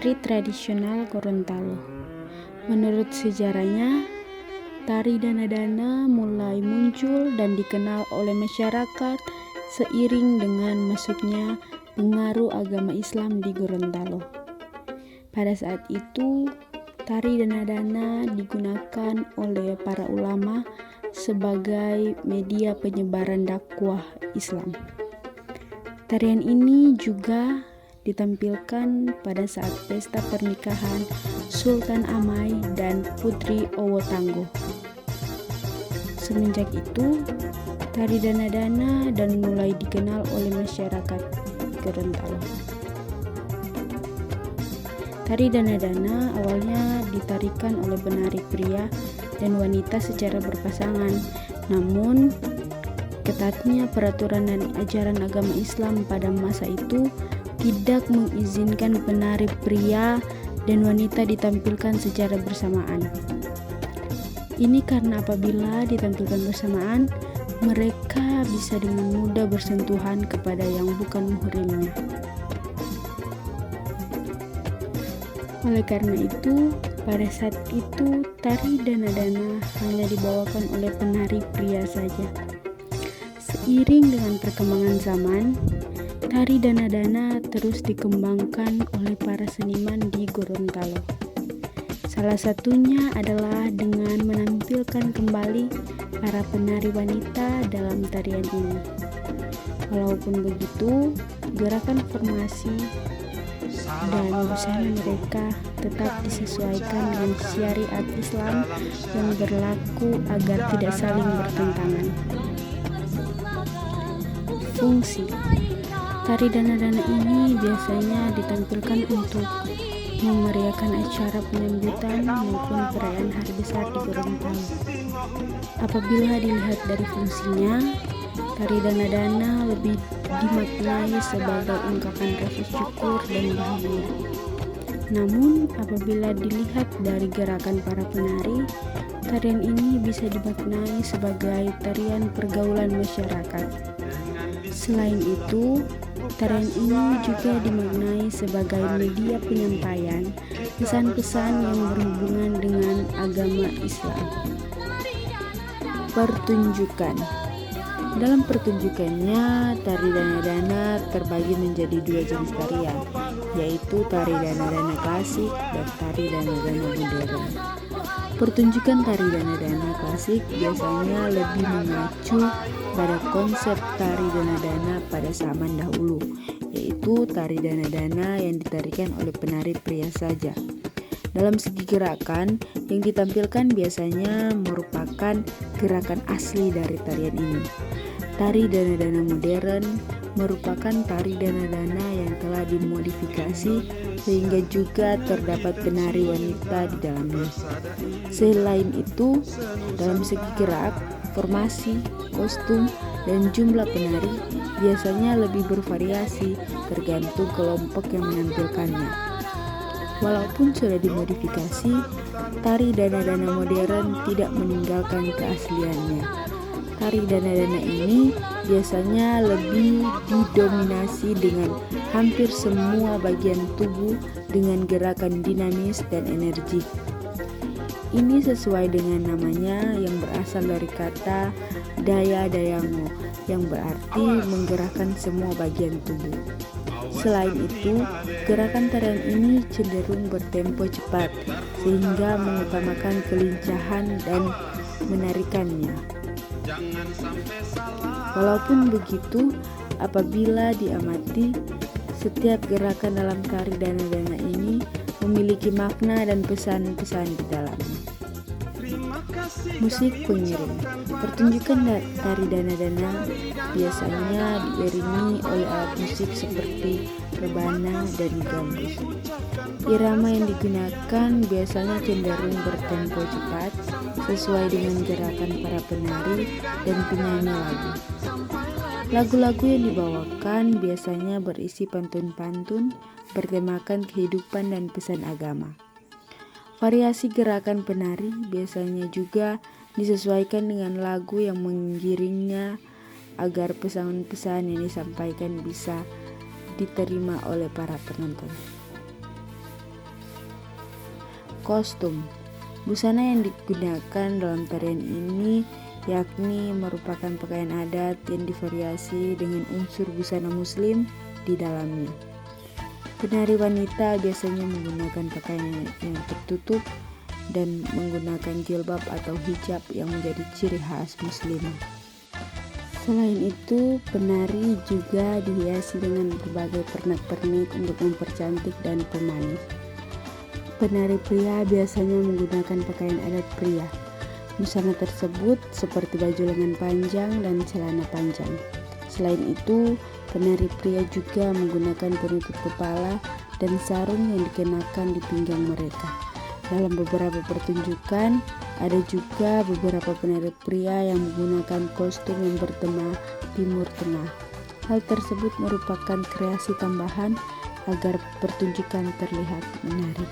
Tari tradisional Gorontalo. Menurut sejarahnya, tari dana-dana mulai muncul dan dikenal oleh masyarakat seiring dengan masuknya pengaruh agama Islam di Gorontalo. Pada saat itu, tari dana-dana digunakan oleh para ulama sebagai media penyebaran dakwah Islam. Tarian ini juga ditampilkan pada saat pesta pernikahan Sultan Amai dan Putri Owo Tanggo. Semenjak itu, tari dana-dana dan mulai dikenal oleh masyarakat Gorontalo. Tari dana-dana awalnya ditarikan oleh penari pria dan wanita secara berpasangan, namun ketatnya peraturan dan ajaran agama Islam pada masa itu tidak mengizinkan penari pria dan wanita ditampilkan secara bersamaan. Ini karena apabila ditampilkan bersamaan, mereka bisa dengan mudah bersentuhan kepada yang bukan muhrimnya. Oleh karena itu, pada saat itu tari dana-dana hanya dibawakan oleh penari pria saja. Seiring dengan perkembangan zaman, tari dana-dana terus dikembangkan oleh para seniman di Gorontalo. Salah satunya adalah dengan menampilkan kembali para penari wanita dalam tarian ini. Walaupun begitu, gerakan formasi dan busana mereka tetap disesuaikan dengan syariat Islam yang berlaku agar tidak saling bertentangan. Fungsi tari dana-dana ini biasanya ditampilkan untuk memeriahkan acara penyambutan maupun perayaan hari besar di Gorontalo. Apabila dilihat dari fungsinya, tari dana-dana lebih dimaknai sebagai ungkapan rasa syukur dan bahagia. Namun, apabila dilihat dari gerakan para penari, tarian ini bisa dimaknai sebagai tarian pergaulan masyarakat. Selain itu, tarian ini juga dimaknai sebagai media penyampaian pesan-pesan yang berhubungan dengan agama Islam. Pertunjukan. Dalam pertunjukannya, tari dana-dana terbagi menjadi dua jenis tarian, yaitu tari dana-dana klasik dan tari dana-dana modern. Pertunjukan tari dana-dana klasik biasanya lebih mengacu pada konsep tari dana-dana pada zaman dahulu, yaitu tari dana-dana yang ditarikan oleh penari pria saja. Dalam segi gerakan, yang ditampilkan biasanya merupakan gerakan asli dari tarian ini. Tari dana-dana modern merupakan tari dana-dana yang telah dimodifikasi sehingga juga terdapat penari wanita di dalamnya. Selain itu, dalam segi gerak, formasi, kostum, dan jumlah penari biasanya lebih bervariasi tergantung kelompok yang menampilkannya. Walaupun sudah dimodifikasi, tari dana-dana modern tidak meninggalkan keasliannya. Tari dana-dana ini biasanya lebih didominasi dengan hampir semua bagian tubuh dengan gerakan dinamis dan energik. Ini sesuai dengan namanya yang berasal dari kata daya-dayango yang berarti menggerakkan semua bagian tubuh. Selain itu, gerakan tarian ini cenderung bertempo cepat sehingga mengutamakan kelincahan dan menarikannya. Walaupun begitu, apabila diamati, setiap gerakan dalam tari dana-dana ini memiliki makna dan pesan-pesan di dalamnya. Musik pengiring. Pertunjukan tari dana-dana biasanya diiringi oleh alat musik seperti rebana dan gambus. Irama yang digunakan biasanya cenderung bertempo cepat sesuai dengan gerakan para penari dan penyanyi lagu. Lagu-lagu yang dibawakan biasanya berisi pantun-pantun bertemakan kehidupan dan pesan agama. Variasi gerakan penari biasanya juga disesuaikan dengan lagu yang mengiringnya agar pesan-pesan yang disampaikan bisa diterima oleh para penonton. kostum. Busana yang digunakan dalam tarian ini yakni merupakan pakaian adat yang divariasi dengan unsur busana muslim di dalamnya. Penari wanita biasanya menggunakan pakaian yang tertutup dan menggunakan jilbab atau hijab yang menjadi ciri khas muslimah. Selain itu, penari juga dihiasi dengan berbagai pernak-pernik untuk mempercantik dan pemanis. Penari pria biasanya menggunakan pakaian adat pria. Busana tersebut seperti baju lengan panjang dan celana panjang. Selain itu, penari pria juga menggunakan penutup kepala dan sarung yang dikenakan di pinggang mereka. Dalam beberapa pertunjukan, ada juga beberapa penari pria yang menggunakan kostum yang bertema Timur Tengah. Hal tersebut merupakan kreasi tambahan agar pertunjukan terlihat menarik.